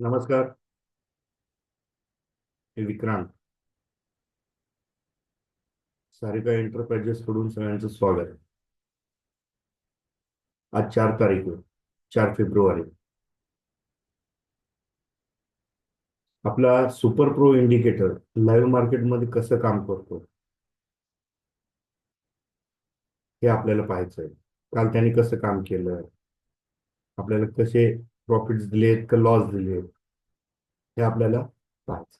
नमस्कार. मी विक्रांत. सारिका एंटरप्राइजेस कडून सगळ्यांचं स्वागत. आज 4 तारीख आहे. 4 फेब्रुवारी. आपला सुपर प्रो इंडिकेटर लाईव्ह मार्केटमध्ये कसं काम करतो हे आपल्याला पाहायचंय. काल त्यांनी कसं काम केलं, आपल्याला कसे प्रॉफिट्स दिलेत का लॉस दिलेत हे आपल्याला पाहायचं.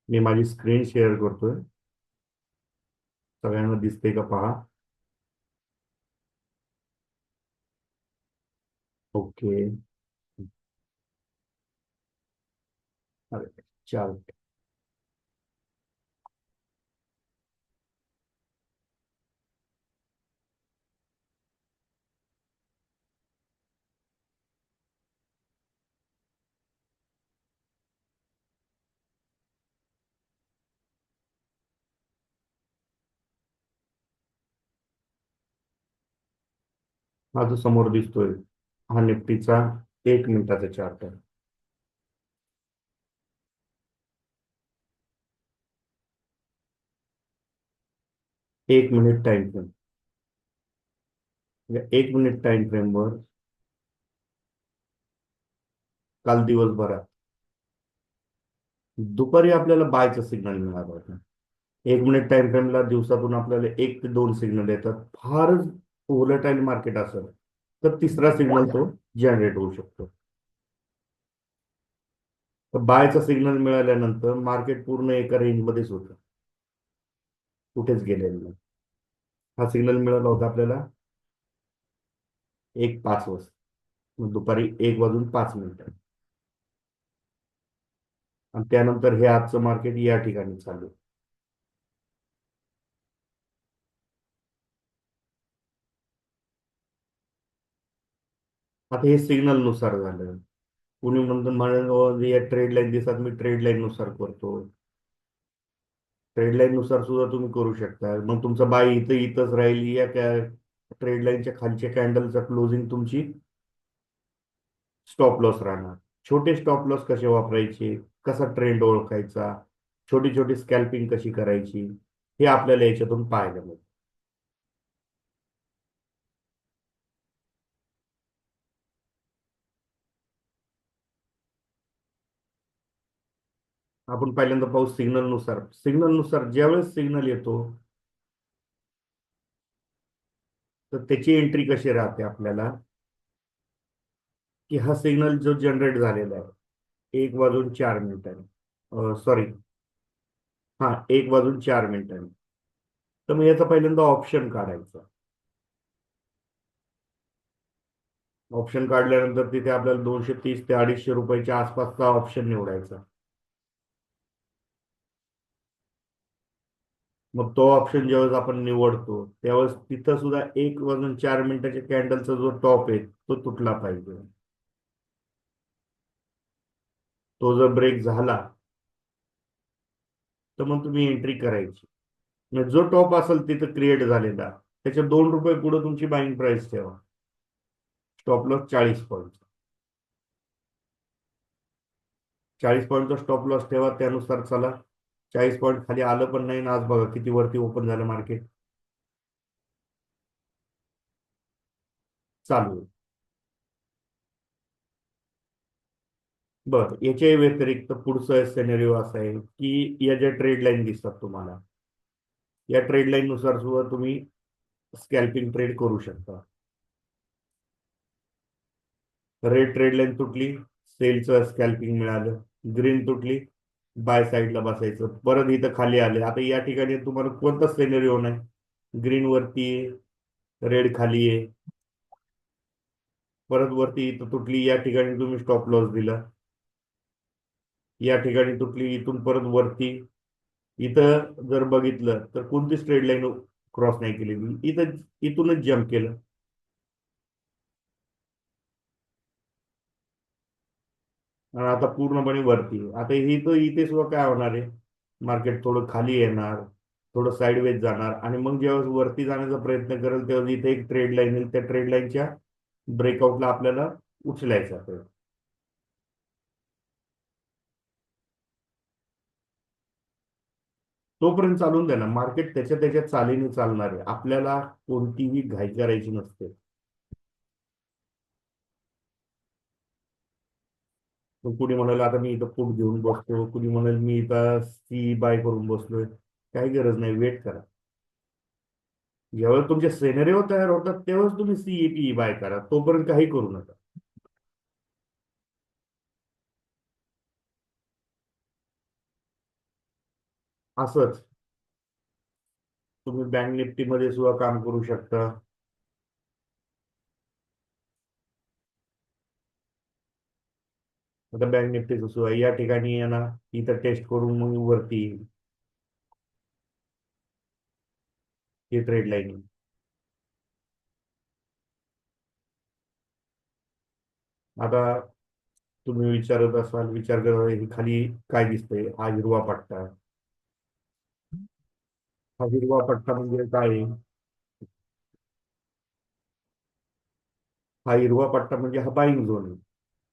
मी माझी स्क्रीन शेअर करतोय. सगळ्यांना दिसते का पहा. ओके. अरे, चाल. हा जो समोर दिसतोय हा निफ्टीचा 1 मिनिटाचा चार्ट आहे. 1 मिनिट टाइम फ्रेम. या 1 मिनिट टाइम फ्रेमवर काल दिवसभरात दुपारी आपल्याला बायचा सिग्नल मिळाला होता. 1 मिनिट टाइम फ्रेमला दिवसातून आपल्याला 1 ते 2 सिग्नल येतात. फारच व्होलेटाईल मार्केट असेल तर तिसरा सिग्नल तो जनरेट होऊ शकतो. तर बायचा सिग्नल मिळाल्यानंतर मार्केट पूर्ण एका रेंजमध्येच होतं, कुठेच गेलेलं नाही. हा सिग्नल मिळाला होता आपल्याला 1:05 वाजता. मग दुपारी 1 वाजून 5 मिनिटं. आणि त्यानंतर हे आजचं मार्केट या ठिकाणी चालू आहे. आता हे सिग्नल नुसार झालं. कुणी म्हणतो म्हणे या ट्रेड लाईन दिसतात, मी ट्रेड लाईन नुसार करतो. ट्रेड लाईन नुसार सुद्धा तुम्ही करू शकता. मग तुमचा बाय इथं इथंच राहील या ट्रेड लाईनच्या खालच्या कॅन्डलचा क्लोजिंग तुमची स्टॉप लॉस राहणार. छोटे स्टॉप लॉस कसे वापरायचे, कसा ट्रेंड ओळखायचा, छोटी छोटी स्कॅल्पिंग कशी करायची हे आपल्याला याच्यातून पाहायला मिळतं. आपण पहिल्यांदा पाहू सिग्नल नुसार ज्यावेळेस सिग्नल येतो तर त्याची एंट्री कशी राहते आपल्याला, की हा सिग्नल जो जनरेट झालेला आहे 1 वाजून 4 मिनिटांनी, सॉरी, हा 1 वाजून 4 मिनिटांनी, तर मग याचा पहिल्यांदा ऑप्शन काढायचा. ऑप्शन काढल्यानंतर तिथे आपल्याला 230 ते 250 रुपयाच्या आसपासचा ऑप्शन निवडायचा. मग तो ऑप्शन ज्यावेळेस आपण निवडतो त्यावेळेस तिथं सुद्धा 1 वाजून 4 मिनिटाच्या कॅन्डलचा जो टॉप आहे तो तुटला पाहिजे. तो जर ब्रेक झाला तर मग तुम्ही एंट्री करायची. म्हणजे जो टॉप असेल तिथं क्रिएट झालेला त्याच्या 2 रुपये पुढे तुमची बाईंग प्राइस ठेवा. Stop loss 40 point. 40 पॉईंटचा स्टॉप लॉस ठेवा, त्यानुसार चला. 40 पॉईंट खाली आलं पण नाही ना, आज बघा किती वरती ओपन झालं मार्केट. चालू आहे. बरं, याच्या व्यतिरिक्त पुढचं सिनेरिओ असा आहे की या ज्या ट्रेड लाईन दिसतात तुम्हाला, या ट्रेड लाईन नुसार सुद्धा तुम्ही स्कॅल्पिंग ट्रेड करू शकता. रेड ट्रेड लाईन तुटली, सेलचं स्कॅल्पिंग मिळालं. ग्रीन तुटली, बाय साईडला बसायचं. परत इथं खाली आले. आता या ठिकाणी तुम्हाला कोणताच सिनेरिओ नाही. ग्रीन वरती आहे, रेड खाली आहे, परत वरती इथं तुटली, या ठिकाणी तुम्ही स्टॉप लॉस दिला. या ठिकाणी तुटली, इथून परत वरती. इथं जर बघितलं तर कोणतीच ट्रेड लाईन क्रॉस नाही केलेली, इथं इथूनच जम्प केलं. आणि आता पूर्णपणे वरती आहे. आता ही तर इथे सुद्धा काय होणार आहे, मार्केट थोडं खाली येणार, थोडं साईडवेज जाणार, आणि मग जेव्हा वरती जाण्याचा प्रयत्न करेल तेव्हा इथे एक ट्रेड लाईन येईल, त्या ट्रेड लाईनच्या ब्रेकआउटला आपल्याला उचलायचं आहे. तोपर्यंत चालून द्या ना, मार्केट त्याच्या त्याच्या चालीने चालणार आहे, आपल्याला कोणतीही घाई करायची नसते. मग कुणी म्हणाल आता मी इथं पुट घेऊन बसतो, कुणी म्हणाल मी इथं सी बाय करून बसलोय. काही गरज नाही, वेट करा. ज्यावेळेस तुमचे सेनेरिओ तयार होतात तेव्हाच तुम्ही सीईपी बाय करा, तोपर्यंत काही करू नका. असंच तुम्ही बँक निफ्टीमध्ये सुद्धा काम करू शकता. आता बँक निफ्टीचं सुद्धा या ठिकाणी आहे ना, इथं टेस्ट करून मग वरती येईल. ही ट्रेड लाईन. आता तुम्ही विचारत असाल, विचार करत असाल, की खाली काय दिसतंय, हा हिरवा पट्टा. हा हिरवा पट्टा म्हणजे काय आहे? हा हिरवा पट्टा म्हणजे हा बाईंग झोन आहे.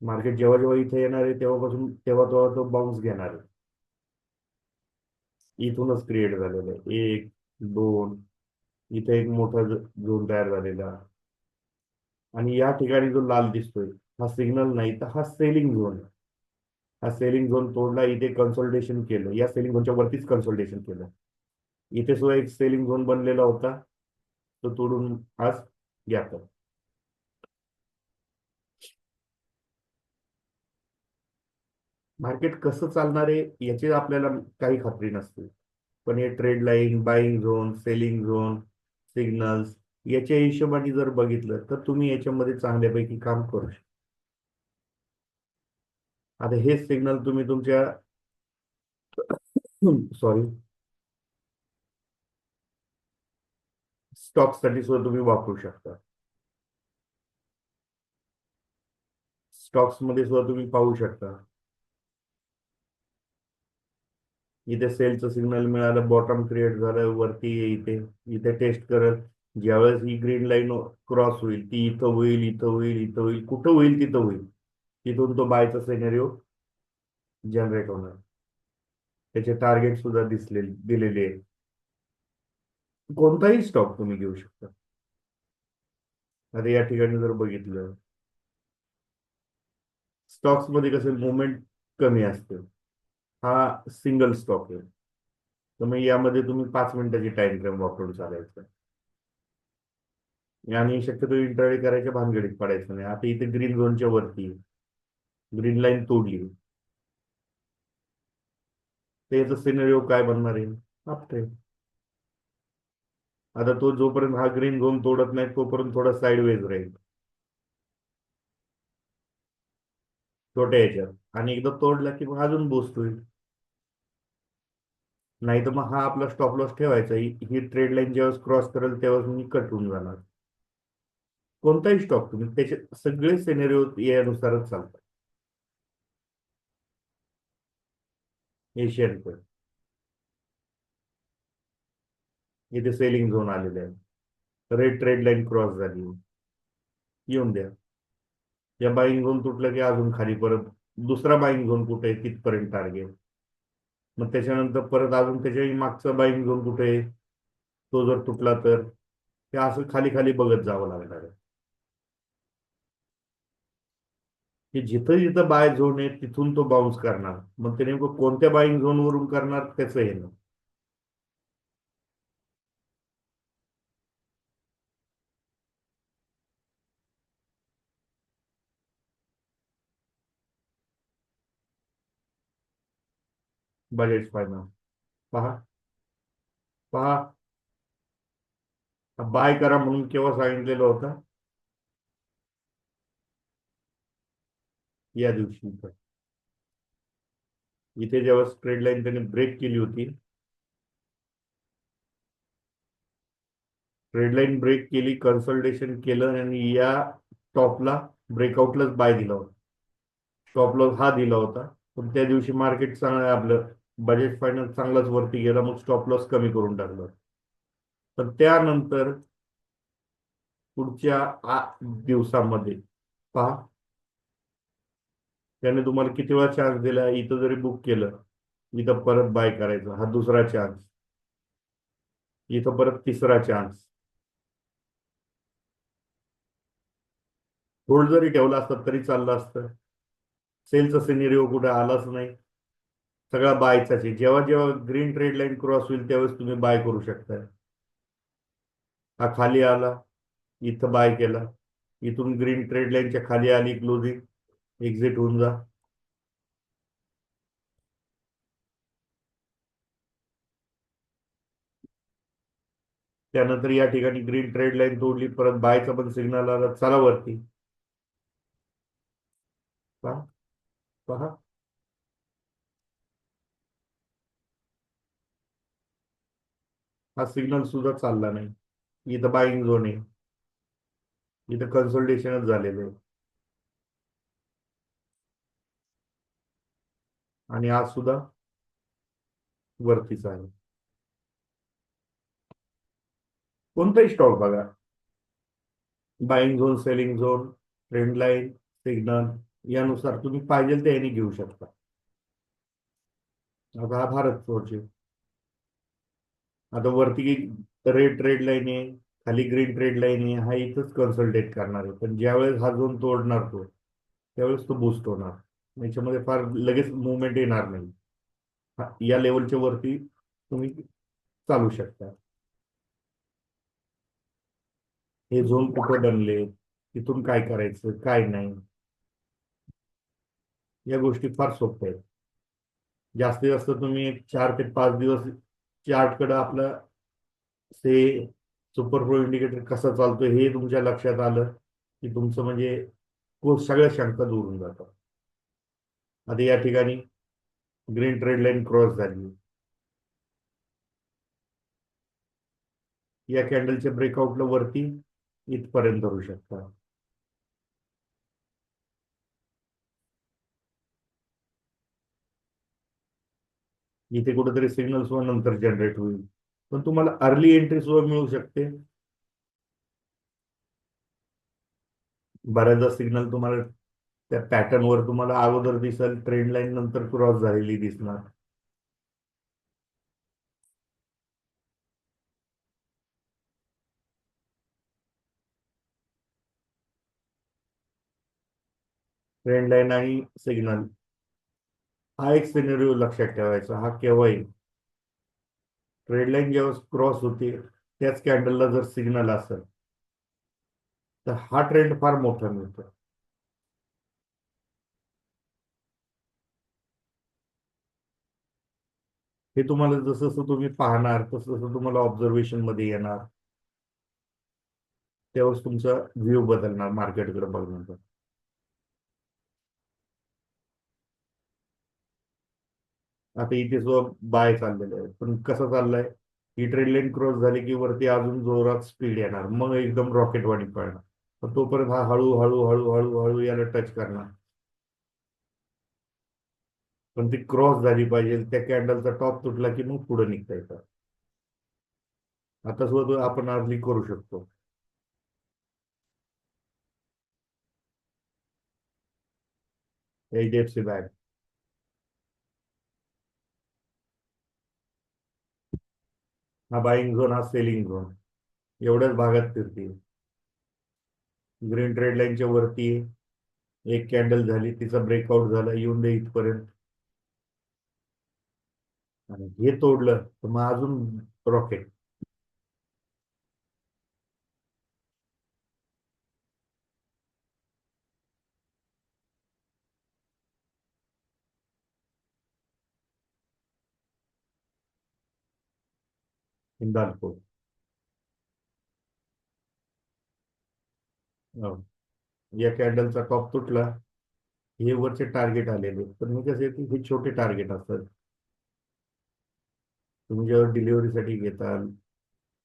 मार्केट जेव्हा जेव्हा इथे येणार आहे तेव्हापासून तेव्हा तेव्हा तो बाउन्स घेणार आहे. इथूनच क्रिएट झालेलं आहे, एक, दोन, इथे एक मोठा झोन तयार झालेला. आणि या ठिकाणी जो लाल दिसतोय, हा सिग्नल नाही तर हा सेलिंग झोन आहे. हा सेलिंग झोन तोडला, इथे कन्सोल्टेशन केलं, या सेलिंग झोनच्या वरतीच कन्सोल्टेशन केलं. इथे सुद्धा एक सेलिंग झोन बनलेला होता, तो तोडून आज गॅप. मार्केट कसं चालणार आहे याची आपल्याला काही खात्री नसते. पण हे trade line, buying zone, selling zone, signals, याच्या हिशोबाने जर बघितलं तर तुम्ही याच्यामध्ये चांगल्यापैकी काम करू शकता. आता हे सिग्नल तुम्ही तुमच्या सॉरी, स्टॉक्ससाठी सुद्धा तुम्ही वापरू शकता. स्टॉक्स मध्ये सुद्धा तुम्ही पाहू शकता, इथे सेलचं सिग्नल मिळालं, बॉटम क्रिएट झालं, वरती इथे इथे टेस्ट करत, ज्यावेळेस ही ग्रीन लाईन क्रॉस होईल, ती इथं होईल, इथं होईल, इथं होईल, कुठं होईल तिथं होईल, तिथून तो बायचा सिनेरिओ जनरेट होणार. त्याचे टार्गेट सुद्धा दिलेले आहेत. कोणताही स्टॉक तुम्ही घेऊ शकता. आता या ठिकाणी जर बघितलं, स्टॉक्स मध्ये कसं मुवमेंट कमी असते, हा सिंगल स्टॉक आहे, तर मग यामध्ये तुम्ही 5 मिनिटाची टाइम फ्रेम वापरून चालायचं. आणि शक्यतो इंटरडे करायच्या भानगडीत पडायचं नाही. आता इथे ग्रीन झोनच्या वरती ग्रीन लाईन तोडली, तर याचा सिनेरिओ काय बनणार आहे, आपटे. आता तो जोपर्यंत हा ग्रीन झोन तोडत नाही तोपर्यंत थोडा साईडवेज राहील छोट्या ह्याच्यात, आणि एकदा तोडला की मग अजून बूस्ट होईल. नाही तर मग हा आपला स्टॉप लॉस ठेवायचा, ही ट्रेड लाईन जेव्हा क्रॉस करेल तेव्हा मी कट होऊन जाणार. कोणताही स्टॉक तुम्ही त्याचे सगळे सिनेरिओ यानुसारच चालतात. एशियन पण इथे सेलिंग झोन आलेले आहे, रेड ट्रेड लाईन क्रॉस झाली, येऊन द्या. या बाईंग झोन तुटलं की अजून खाली परत दुसरा बाईंग झोन कुठे आहे तिथपर्यंत टार्गेट, मग त्याच्यानंतर परत अजून त्याच्या मागचा बाईंग झोन कुठे आहे, तो जर तुटला तर ते असं खाली खाली बघत जावं लागणार आहे. की जिथं जिथं बाय झोन आहे तिथून तो बाउन्स करणार, मग ते नेमकं कोणत्या बाईंग झोन वरून करणार त्याचं हे ना. Budget final. पहा, पहा, बाय करा म्हणून केव्हा सांगितलेलं होतं, या दिवशी. इथे जेव्हा ट्रेड लाईन त्याने ब्रेक केली होती, ट्रेड लाईन ब्रेक केली, कन्सल्टेशन केलं, आणि या टॉपला ब्रेकआउटलाच बाय दिला होता. स्टॉप लॉस हा दिला होता, पण त्या दिवशी मार्केट चांगलं आपलं बजेट फायनान्स चांगलाच वरती गेला, मग स्टॉप लॉस कमी करून टाकलं. तर त्यानंतर पुढच्या 8 दिवसामध्ये पहा, त्याने तुम्हाला किती वेळा चान्स दिला. इथं जरी बुक केलं, इथं परत बाय करायचं, हा दुसरा चान्स. इथं परत तिसरा चान्स. होल्ड जरी ठेवला असतात तरी चाललं असतं. सेलचा सिनेरिओ कुठे आलाच नाही. सगळा बायचाच आहे. जेव्हा जेव्हा ग्रीन ट्रेड लाईन क्रॉस होईल त्यावेळेस तुम्ही बाय करू शकता. हा खाली आला, इथं बाय केला, इथून ग्रीन ट्रेड लाईनच्या खाली आली क्लोजिंग, एक्झिट होऊन जा. त्यानंतर या ठिकाणी ग्रीन ट्रेड लाईन तोडली, परत बायचा पण सिग्नल आला, चला वरती. पहा, पहा, हा सिग्नल सुद्धा चालला नाही. इथं बाईंग झोन आहे, इथं कन्सल्टेशनच झालेलं आहे. आणि आज सुद्धा वरतीच आहे. कोणताही स्टॉक बघा, buying zone, selling zone, trend line, signal, यानुसार तुम्ही पाहिजे ते यांनी घेऊ शकता. आता हा भारत फोर्ज, आता वरती रेड ट्रेड लाईन आहे, खाली ग्रीन ट्रेड लाईन आहे, हा इथंच कन्सल्टेट करणार आहे. पण ज्यावेळेस हा झोन तोडणार तो, त्यावेळेस तो बूस्ट होणार. याच्यामध्ये फार लगेच मुवमेंट येणार नाही. या लेवलच्या वरती तुम्ही चालू शकता. हे झोन कुठे बनले, तिथून काय करायचं काय नाही, या गोष्टी फार सोप्या आहेत. जास्तीत जास्त तुम्ही एक 4 ते 5 दिवस चार्टकडे आपलं से सुपर प्रो इंडिकेटर कसा चालतोय हे तुमच्या लक्षात आलं की तुमचं म्हणजे सगळ्या शंका दूर होऊन जातात. आता या ठिकाणी ग्रीन ट्रेड लाईन क्रॉस झाली, या कॅन्डलच्या ब्रेकआउटला वरती इथपर्यंत धरू शकता. इथे कुठेतरी सिग्नल सुद्धा नंतर जनरेट होईल, पण तुम्हाला अर्ली एंट्री सुद्धा मिळू शकते. बऱ्याचदा सिग्नल तुम्हाला त्या पॅटर्नवर तुम्हाला अगोदर दिसेल, ट्रेंड लाईन नंतर क्रॉस झालेली दिसणार. ट्रेंड लाईन आणि सिग्नल हा एक सिनेरिओ लक्षात ठेवायचा. हा केव्हाही ट्रेड लाईन जेव्हा क्रॉस होते त्याच कॅन्डलला जर सिग्नल असेल तर हा ट्रेंड फार मोठा मिळतो. हे तुम्हाला जसं जसं तुम्ही पाहणार तसं तसं तुम्हाला ऑब्झर्वेशन मध्ये येणार, त्यावेळेस तुमचा व्ह्यू बदलणार मार्केटकडे बघण्याचा. आता इथे सुद्धा बाय चाललेलं आहे, पण कसं चाललंय, ही ट्रेड लाईन क्रॉस झाली की वरती अजून जोरात स्पीड येणार, मग एकदम रॉकेटवाणी पळणार. तर तोपर्यंत हा हळू हळू हळू हळू हळू याला टच करणार. पण ती क्रॉस झाली पाहिजे, त्या कॅन्डलचा टॉप तुटला की मग पुढे निघता येतं. आता सुद्धा आपण अर्ली करू शकतो. HDFC बँक हा बाईंग झोन, हा सेलिंग झोन, एवढ्याच भागात फिरते. ग्रीन ट्रेड लाईनच्या वरती एक कॅन्डल झाली, तिचा ब्रेकआउट झाला, येऊन दे इथपर्यंत, आणि हे तोडलं तर मग अजून रॉकेट. हिंदाल्को, या कॅन्डलचा टॉप तुटला, हे वरचे टार्गेट आलेले, पण हे कसे हे छोटे टार्गेट असतात. तुम्ही जेव्हा डिलिव्हरीसाठी घेताल,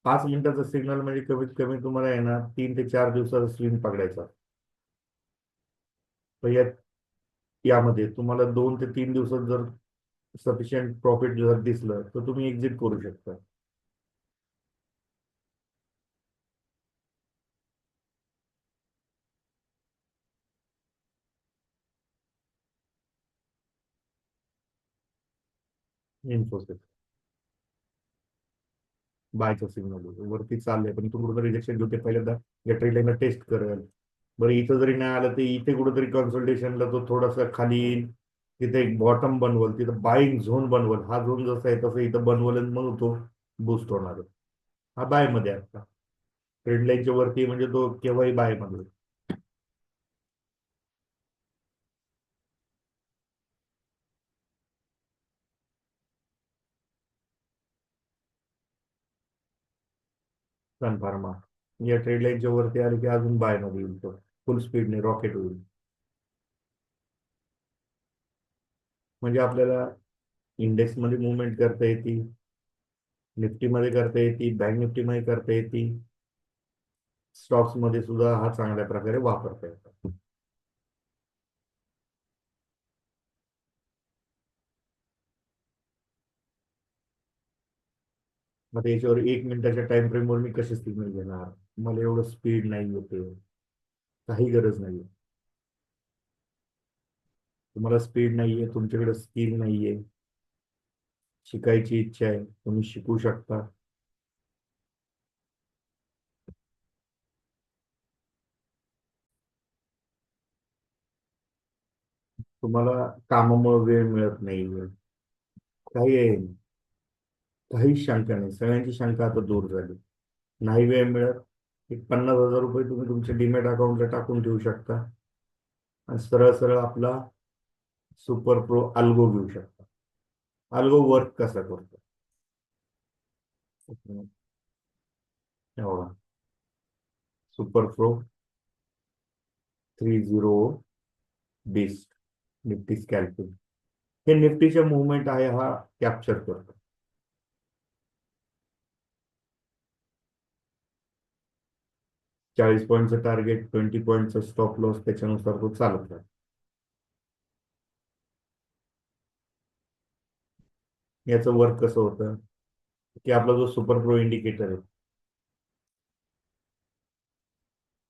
5 मिनिटाचा सिग्नल म्हणजे कमीत कमी तुम्हाला येणार 3 ते 4 दिवसाचा स्विंग पकडायचा. तर यामध्ये तुम्हाला 2 ते 3 दिवसात जर सफिशियंट प्रॉफिट जर दिसलं तर तुम्ही एक्झिट करू शकता. इन्फोसिस बायचा सिग्नल वरती चाललंय, पण इथून कुठं रिजेक्शन घेऊ ते पहिल्यांदा या ट्रेड लाईनला टेस्ट करेल. बरं इथं जरी नाही आलं तर इथे कुठेतरी कन्सल्टेशनला तो थोडासा खाली येईल, तिथे एक बॉटम बनवल, तिथं बाईंग झोन बनवल. हा झोन जसा आहे तसं इथं बनवल आणि मग तो बूस्ट होणार आहे. हा बाय मध्ये आहे आता. ट्रेड लाईनच्या वरती म्हणजे तो केव्हाही बाय मध्ये. सन फार्मा या ट्रेड लाईनच्या वरती आले की अजून बाय मध्ये येईल तो, फुल स्पीडने रॉकेट होईल. म्हणजे आपल्याला इंडेक्समध्ये मुवमेंट करता येते, निफ्टीमध्ये करता येते, बँक निफ्टीमध्ये करता येते, स्टॉक्स मध्ये सुद्धा हा चांगल्या प्रकारे वापरता येतो. मग याच्यावर 1 मिनिटाच्या टाइम फ्रेमवर मी कसे सिग्नल घेणार? मला एवढं स्पीड नाही येते, काही गरज नाही. तुम्हाला स्पीड नाहीये, तुमच्याकडे स्किल नाहीये, शिकायची इच्छा आहे, तुम्ही शिकू शकता. तुम्हाला कामामुळे वेळ मिळत नाहीये, काही आहे, काही शंका नाही, सगळ्यांची शंका आता दूर झाली. नाही वेळ मिळत, एक 50,000 रुपये तुम्ही तुमच्या डीमॅट अकाउंटला टाकून ठेवू शकता आणि सरळ सरळ आपला सुपर प्रो अल्गो घेऊ शकता. अल्गो वर्क कसा करतो? एवढा super pro 30 beast Nifty scalping हे निफ्टीच्या मुवमेंट आहे हा कॅप्चर करतो. 40 पॉईंटचं टार्गेट, 20 पॉईंटचं स्टॉप लॉस, त्याच्यानुसार तो चालत राहतो. याचं वर्क कसं होतं की आपला जो सुपर प्रो इंडिकेटर आहे,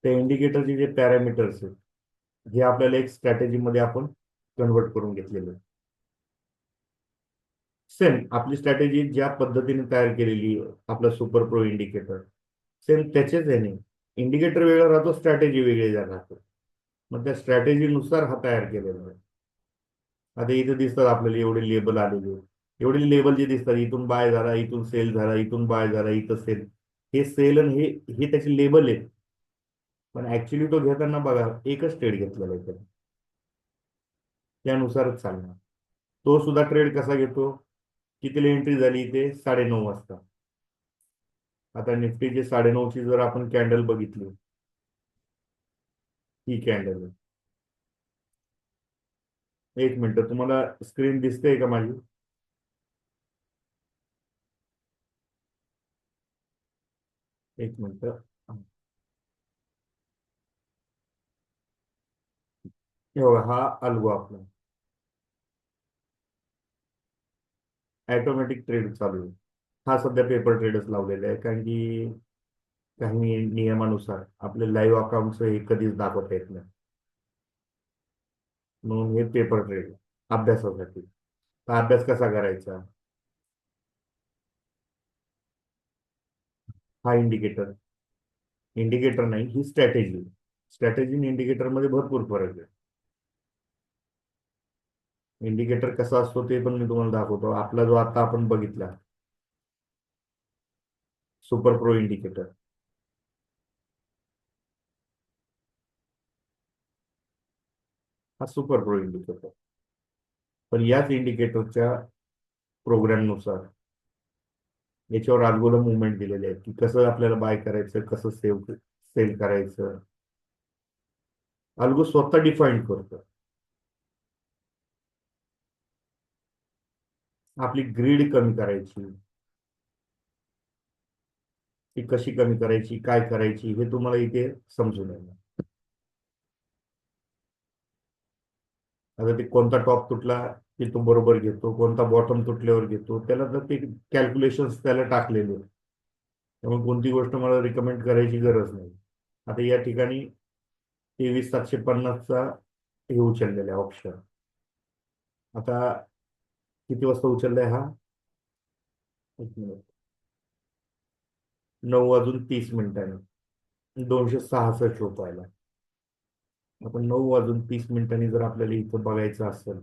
त्या इंडिकेटरचे जे पॅरामीटर्स आहेत हे आपल्याला एक स्ट्रॅटेजीमध्ये आपण कन्वर्ट करून घेतलेलं आहे. सेम आपली स्ट्रॅटेजी ज्या पद्धतीने तयार केलेली आहे, आपला सुपर प्रो इंडिकेटर सेम त्याचेच आहे नाही. इंडिकेटर वेगळा राहतो, स्ट्रॅटेजी वेगळी राहतो. मग त्या स्ट्रॅटेजीनुसार हा तयार केलेला आहे. आता इथे दिसतात आपल्याला एवढे लेबल आलेले, एवढे लेबल जे दिसतात, इथून बाय झाला, इथून सेल झाला, इथून बाय झाला, इथं सेल. हे सेल आणि हे त्याचे लेबल आहेत. पण ऍक्च्युली तो घेताना बघा एकच ट्रेड घेतलेला आहे त्याने, त्यानुसारच चालणार. तो सुद्धा ट्रेड कसा घेतो? कितीला एंट्री झाली? इथे 9:30 वाजता. आता निफ्टीची 9:30ची जर आपण कॅन्डल बघितली, ही कॅन्डल आहे. 1 मिनिट, तुम्हाला स्क्रीन दिसतेय का माझी? 1 मिनिट. हे बघा, हा अल्गो आपला ऑटोमॅटिक ट्रेड चालू आहे. हा सध्या पेपर ट्रेडच लावलेला आहे, कारण की काही नियमानुसार आपले लाईव्ह अकाउंटचं हे कधीच दाखवता येत नाही, म्हणून हे पेपर ट्रेड अभ्यासासाठी. तर अभ्यास कसा करायचा? हा इंडिकेटर, इंडिकेटर नाही, ही स्ट्रॅटेजी. स्ट्रॅटेजी आणि इंडिकेटर मध्ये भरपूर फरक आहे. इंडिकेटर कसा असतो ते पण मी तुम्हाला दाखवतो. आपला जो आता आपण बघितला सुपर प्रो इंडिकेटर, हा सुपर प्रो इंडिकेटर. पण याच इंडिकेटरच्या प्रोग्रामनुसार याच्यावर अल्गोला मुवमेंट दिलेले आहेत की कसं आपल्याला बाय करायचं, कसं सेल करायचं. अल्गो स्वतः डिफाईन करतो. आपली ग्रीड कमी करायची, ती कशी कमी करायची, काय करायची, हे तुम्हाला इथे समजून येईल. आता ते कोणता टॉप तुटला की तो बरोबर घेतो, कोणता बॉटम तुटल्यावर घेतो, त्याला तर ते कॅल्क्युलेशन्स त्याला टाकलेले आहेत. त्यामुळे कोणती गोष्ट मला रिकमेंड करायची गरज नाही. आता या ठिकाणी 23,750चा हे उचललेला आहे ऑप्शन. आता किती वाजता उचललाय हा? एक मिनिट. 9:30 266 रुपयाला. आपण 9:30 जर आपल्याला इथं बघायचं असेल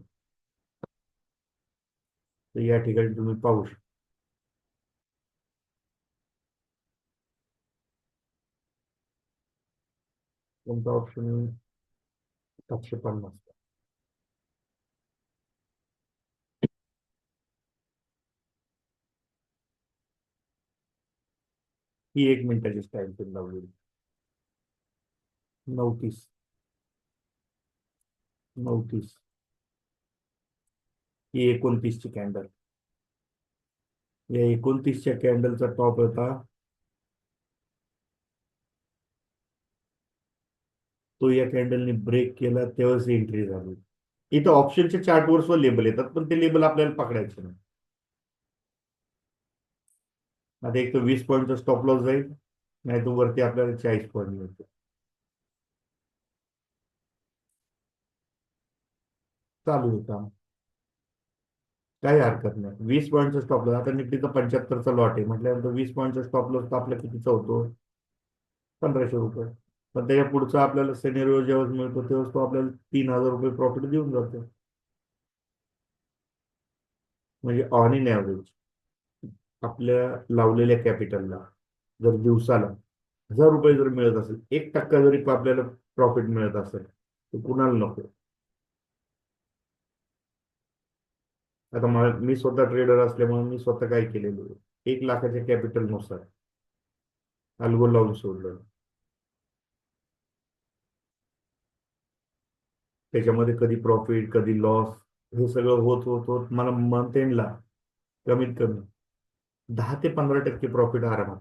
तर या ठिकाणी तुम्ही पाहू शकता. कोणता ऑप्शन? 750. ही 1 मिनिटाची स्टाईल पण लावलेली. 9:30. 9:30. ही 29ची कॅन्डल. या 29च्या कॅन्डलचा टॉप होता, तो या कॅन्डलने ब्रेक केला तेव्हाच एंट्री झाली. इथं ऑप्शनच्या चार्टवर सुद्धा लेबल येतात, पण ते लेबल आपल्याला पकडायचे नाही. आता एक तर 20 पॉईंटचा स्टॉप लॉस जाईल, नाही तर वरती आपल्याला 40 पॉईंट मिळतो. चालू होता. काही हरकत नाही. 20 पॉईंटचा स्टॉप लॉस, आता निफ्टीचा 75चा लॉट आहे म्हटल्यानंतर 20 पॉईंटचा स्टॉप लॉस तर आपल्या कितीचा होतो? 1,500 रुपये. पण त्याच्या पुढचा आपल्याला सिनेरिओ जेव्हा मिळतो तेव्हा तो आपल्याला 3,000 रुपये प्रॉफिट देऊन जातो. म्हणजे ऑन इन ॲव्हरेज आपल्या लावलेल्या कॅपिटलला जर दिवसाला 1,000 रुपये जर मिळत असेल, 1% जरी आपल्याला प्रॉफिट मिळत असेल तर कुणाला नको? आता मी स्वतः ट्रेडर असल्यामुळे मी स्वतः काय केलेलं आहे, 1 लाखाच्या कॅपिटलनुसार अल्गो लावून सोडलं. त्याच्यामध्ये कधी प्रॉफिट कधी लॉस हे सगळं होत होत होत मला मंथ एंडला कमीत कमी 10 ते 15% प्रॉफिट आरामात.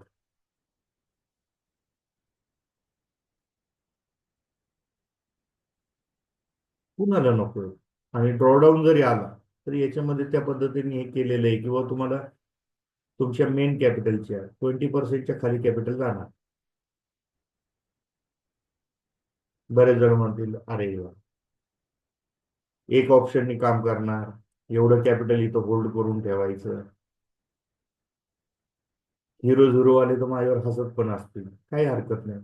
कुणाला नको? आणि ड्रॉडाऊन जरी आला तरी याच्यामध्ये त्या पद्धतीने हे केलेलं आहे किंवा तुम्हाला तुमच्या मेन कॅपिटलच्या 20%च्या खाली कॅपिटल जाणार. बरेच जण म्हणतील अरे वा, एक ऑप्शननी काम करणार, एवढं कॅपिटल इथं होल्ड करून ठेवायचं. हिरो झिरो वाले तर माझ्यावर हसत पण असतील, काही हरकत नाही.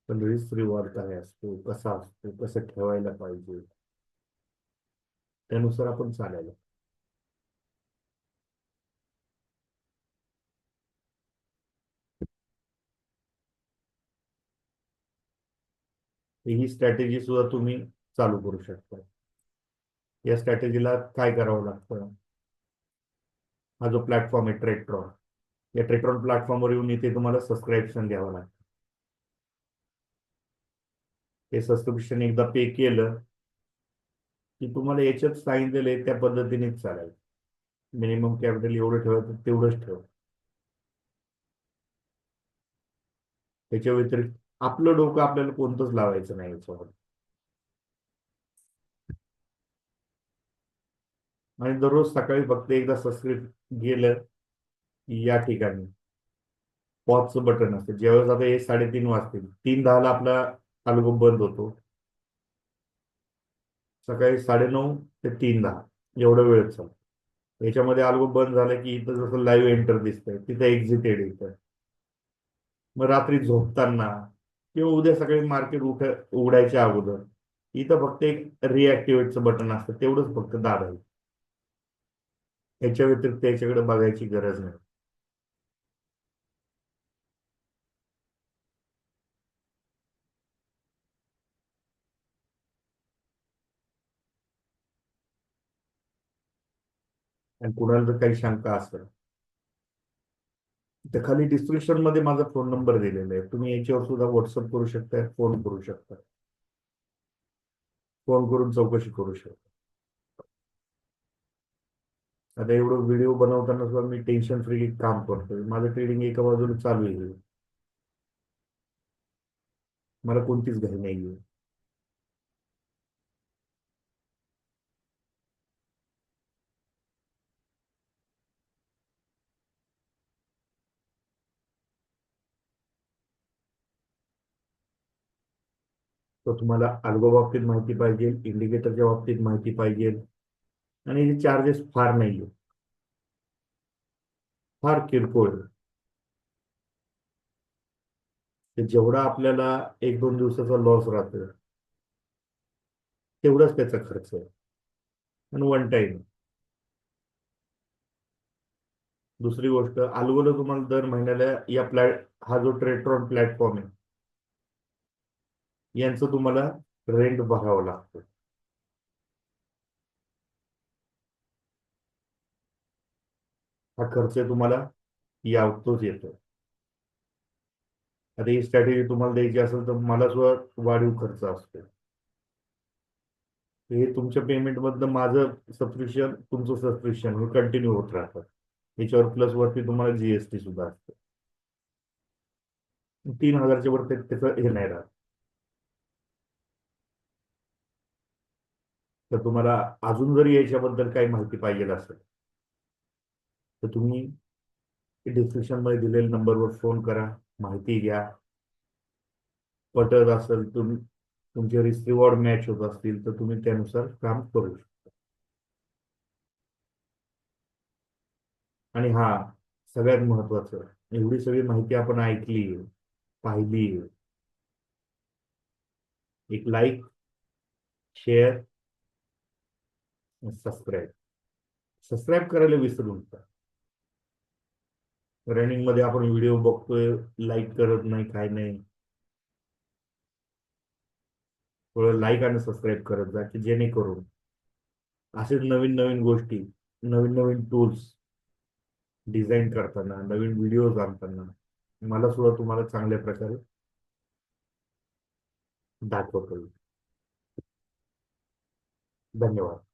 पण रिस्क रिवॉर्ड काय असतो, कसा असतो, कसं ठेवायला पाहिजे, त्यानुसार आपण चालायला. ही स्ट्रॅटेजी सुद्धा तुम्ही चालू करू शकता. या स्ट्रॅटेजीला काय करावं लागतं? हा जो प्लॅटफॉर्म आहे ट्रेडट्रॉन, या ट्रेडट्रॉन प्लॅटफॉर्मवर येऊन इथे तुम्हाला सबस्क्रिप्शन द्यावं लागतं. हे सबस्क्रिप्शन एकदा पे केलं की तुम्हाला याच्यात सांगितलेलं आहे त्या पद्धतीनेच चालायचं. मिनिमम कॅपिटल एवढं ठेवायचं तेवढंच ठेव. त्याच्या व्यतिरिक्त आपलं डोकं आपल्याला कोणतंच लावायचं नाही याच्यावर. आणि दररोज सकाळी फक्त एकदा सबस्क्रिप्ट गेलं की या ठिकाणी पॉजचं बटन असतं. ज्यावेळेस आता हे 3:30 वाजतील, 3:10ला आपला अल्गो बंद होतो. सकाळी 9:30 ते 3:10 एवढा वेळ चालतो. याच्यामध्ये अल्गो बंद झालं की इथं जसं लाईव्ह एंटर दिसतंय तिथं एक्झिटेड येतं. मग रात्री झोपताना किंवा उद्या सकाळी मार्केट उघडायच्या अगोदर इथं फक्त एक रिॲक्टिवेटचं बटन असतं, तेवढंच फक्त दाबायचं. याच्या व्यतिरिक्त याच्याकडे बघायची गरज नाही. आणि कुणाला जर काही शंका असेल तर खाली डिस्क्रिप्शन मध्ये माझा फोन नंबर दिलेला आहे, तुम्ही याच्यावर सुद्धा व्हॉट्सअप करू शकता, फोन करू शकता, फोन करून चौकशी करू शकता. आता एवढं व्हिडिओ बनवताना सुद्धा मी टेन्शन फ्री काम करतोय. माझं ट्रेडिंग एका बाजूला चालू आहे, मला कोणतीच घाई नाहीये. तर तुम्हाला अल्गो बाबतीत माहिती पाहिजे, इंडिकेटरच्या बाबतीत माहिती पाहिजे, आणि हे चार्जेस फार नाही, फार किरकोळ आहे. ते जेवढा आपल्याला 1-2 दिवसाचा लॉस राहतो, तेवढाच त्याचा खर्च आहे, आणि वन टाइम. दुसरी गोष्ट, अल्गोला तुम्हाला दर महिन्याला हा जो ट्रेट्रॉन प्लॅटफॉर्म आहे, यांचं तुम्हाला रेंट भरावं लागतं. हा खर्च तुम्हाला यावतोच येतो. आता ही स्ट्रॅटेजी तुम्हाला द्यायची असेल तर मला सुद्धा वाढीव खर्च असतो. हे तुमच्या पेमेंटमधनं माझं सबस्क्रिप्शन, तुमचं सबस्क्रिप्शन हे कंटिन्यू होत राहतात. याच्यावर प्लस वरती तुम्हाला जीएसटी सुद्धा असते. 3,000च्या वर त्याचं हे नाही राहत. तर तुम्हाला अजून जरी याच्याबद्दल काही माहिती पाहिजे असेल तर तुम्ही डिस्क्रिप्शन मध्ये दिलेल्या नंबरवर फोन करा, माहिती घ्या. पटत असेल, तुमचे रिस्क रिवॉर्ड मॅच होत असतील तर तुम्ही त्यानुसार काम करू शकता. आणि हा, सगळ्यात महत्वाचं, एवढी सगळी माहिती आपण ऐकली, पाहिली, एक लाईक, शेअर, सबस्क्राईब. सबस्क्राईब करायला विसरू नका. रनिंग मध्ये आपण व्हिडिओ बघतोय, लाईक करत नाही, काय नाही. थोडं लाईक आणि सबस्क्राईब करत जा, की जेणेकरून असेच नवीन नवीन गोष्टी, नवीन नवीन टूल्स डिझाईन करताना, नवीन व्हिडिओज आणताना मला सुद्धा तुम्हाला चांगल्या प्रकारे दाखवतो. धन्यवाद.